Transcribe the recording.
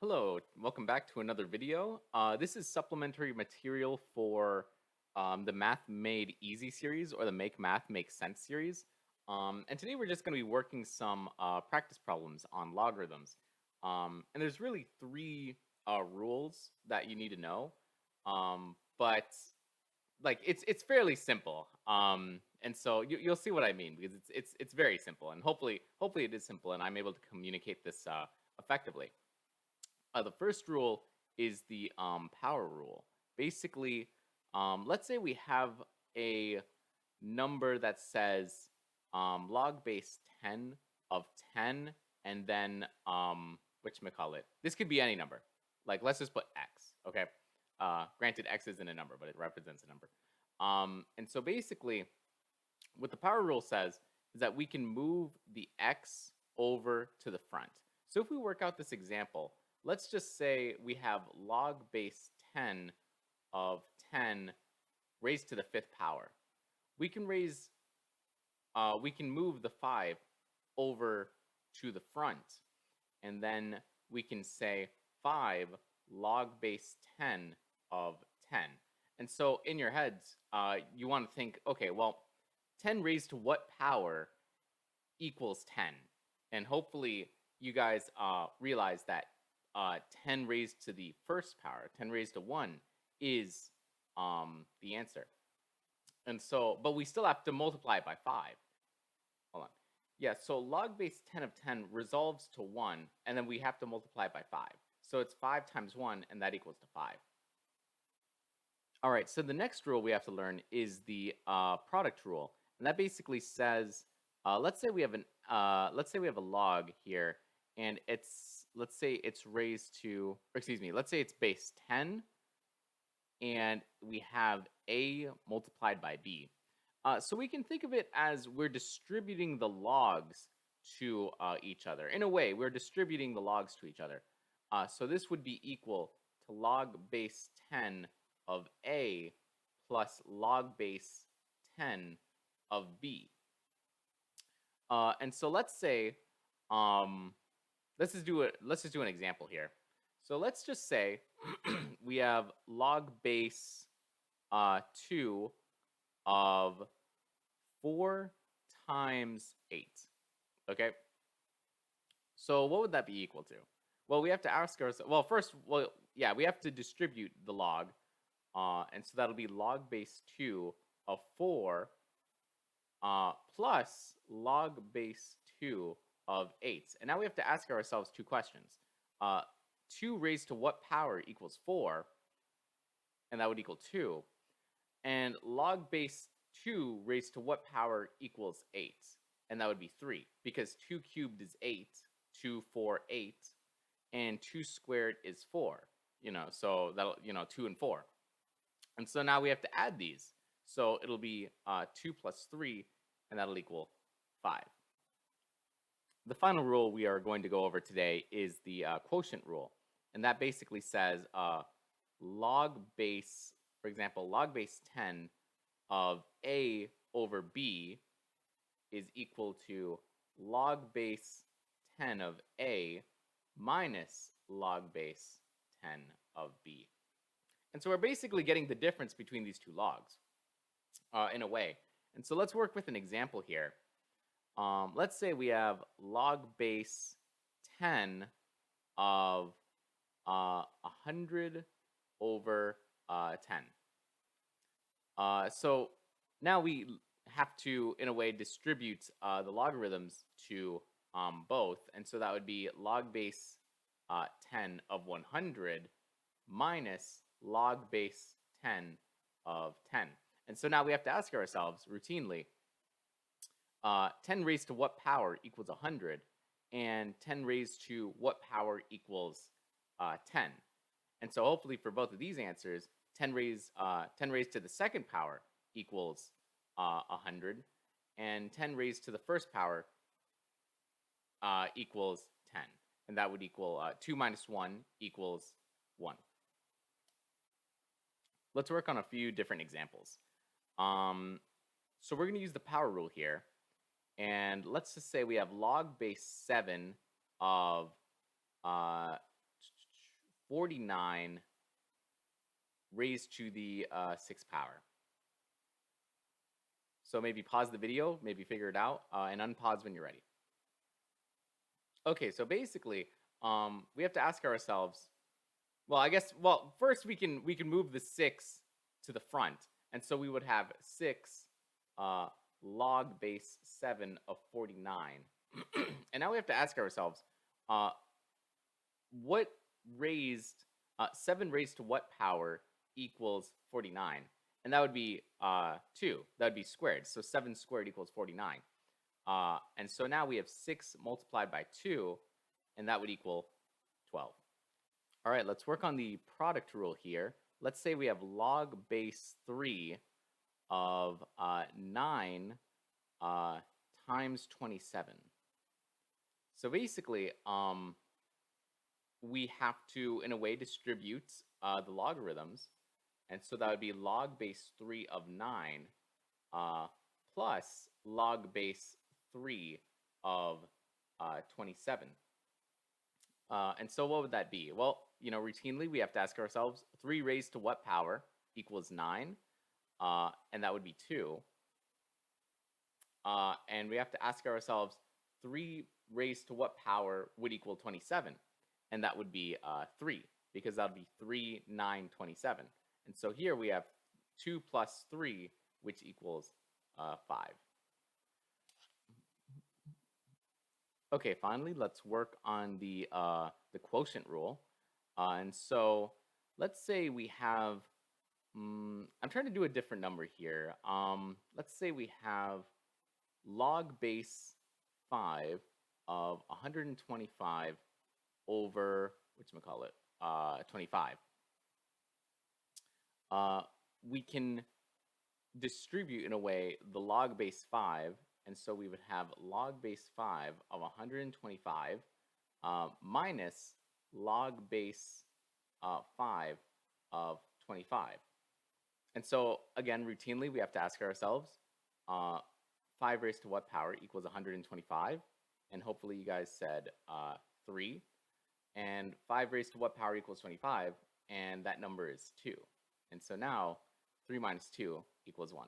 Hello, welcome back to another video. This is supplementary material for the Math Made Easy series or the Make Math Make Sense series. And today we're just going to be working some practice problems on logarithms. And there's really three rules that you need to know. But like it's fairly simple. And so you'll see what I mean because it's very simple, and hopefully it is simple, and I'm able to communicate this effectively. The first rule is the power rule. Basically, let's say we have a number that says log base 10 of 10, and then whatchamacallit. This could be any number. Like, let's just put x, okay? Granted, x isn't a number, but it represents a number. And so basically, what the power rule says is that we can move the x over to the front. So if we work out this example, let's just say we have log base 10 of 10 raised to the fifth power. We can move the 5 over to the front, and then we can say 5 log base 10 of 10. And so in your heads, you want to think, okay, well, 10 raised to what power equals 10? And hopefully you guys realize that 10 raised to the first power, 10 raised to 1, is the answer. And so, but we still have to multiply it by 5. Hold on. Yeah, so log base 10 of 10 resolves to 1, and then we have to multiply it by 5. So it's 5 times 1, and that equals to 5. All right, so the next rule we have to learn is the product rule. And that basically says, let's say we have a log here, and let's say it's base 10, and we have a multiplied by b. So we can think of it as we're distributing the logs to each other. In a way, we're distributing the logs to each other. So this would be equal to log base 10 of a plus log base 10 of b. And so let's say, let's just do an example here. So let's just say we have log base 2 of 4 times 8. Okay? So what would that be equal to? Well, we have to ask ourselves, we have to distribute the log. And so that'll be log base 2 of 4 plus log base 2 of 8. And now we have to ask ourselves two questions. 2 raised to what power equals 4? And that would equal 2. And log base 2 raised to what power equals 8? And that would be 3. Because 2 cubed is 8, 2, 4, 8. And 2 squared is 4. So that'll, 2 and 4. And so now we have to add these. So it'll be 2 plus 3, and that'll equal 5. The final rule we are going to go over today is the quotient rule. And that basically says log base 10 of a over b is equal to log base 10 of a minus log base 10 of b. And so we're basically getting the difference between these two logs in a way. And so let's work with an example here. Let's say we have log base 10 of 100 over 10. So now we have to, in a way, distribute the logarithms to both. And so that would be log base 10 of 100 minus log base 10 of 10. And so now we have to ask ourselves routinely, 10 raised to what power equals 100? And 10 raised to what power equals 10? And so hopefully for both of these answers, 10 raised to the second power equals 100, and 10 raised to the first power equals 10. And that would equal 2 minus 1 equals 1. Let's work on a few different examples. So we're going to use the power rule here. And let's just say we have log base 7 of 49 raised to the 6th power. So maybe pause the video, maybe figure it out, and unpause when you're ready. Okay, so basically, we have to ask ourselves, well, I guess, well, first we can move the 6 to the front, and so we would have 6 uh, log base 7 of 49. And now we have to ask ourselves, what raised 7 raised to what power equals 49? And that would be 2. That would be squared. So 7 squared equals 49. And so now we have 6 multiplied by 2, and that would equal 12. All right, let's work on the product rule here. Let's say we have log base 3 of 9 times 27. So basically, we have to, in a way, distribute the logarithms. And so that would be log base 3 of 9 plus log base 3 of 27. And so what would that be? Well, routinely we have to ask ourselves, 3 raised to what power equals 9? And that would be 2. And we have to ask ourselves, 3 raised to what power would equal 27? And that would be 3, because that would be 3, 9, 27. And so here we have 2 plus 3, which equals 5. Okay, finally, let's work on the quotient rule. And so let's say we have, I'm trying to do a different number here. Let's say we have log base 5 of 125 over, whatchamacallit, 25. We can distribute, in a way, the log base 5, and so we would have log base 5 of 125 minus log base 5 of 25. And so, again, routinely, we have to ask ourselves, 5 raised to what power equals 125? And hopefully you guys said 3. And 5 raised to what power equals 25? And that number is 2. And so now 3 minus 2 equals 1.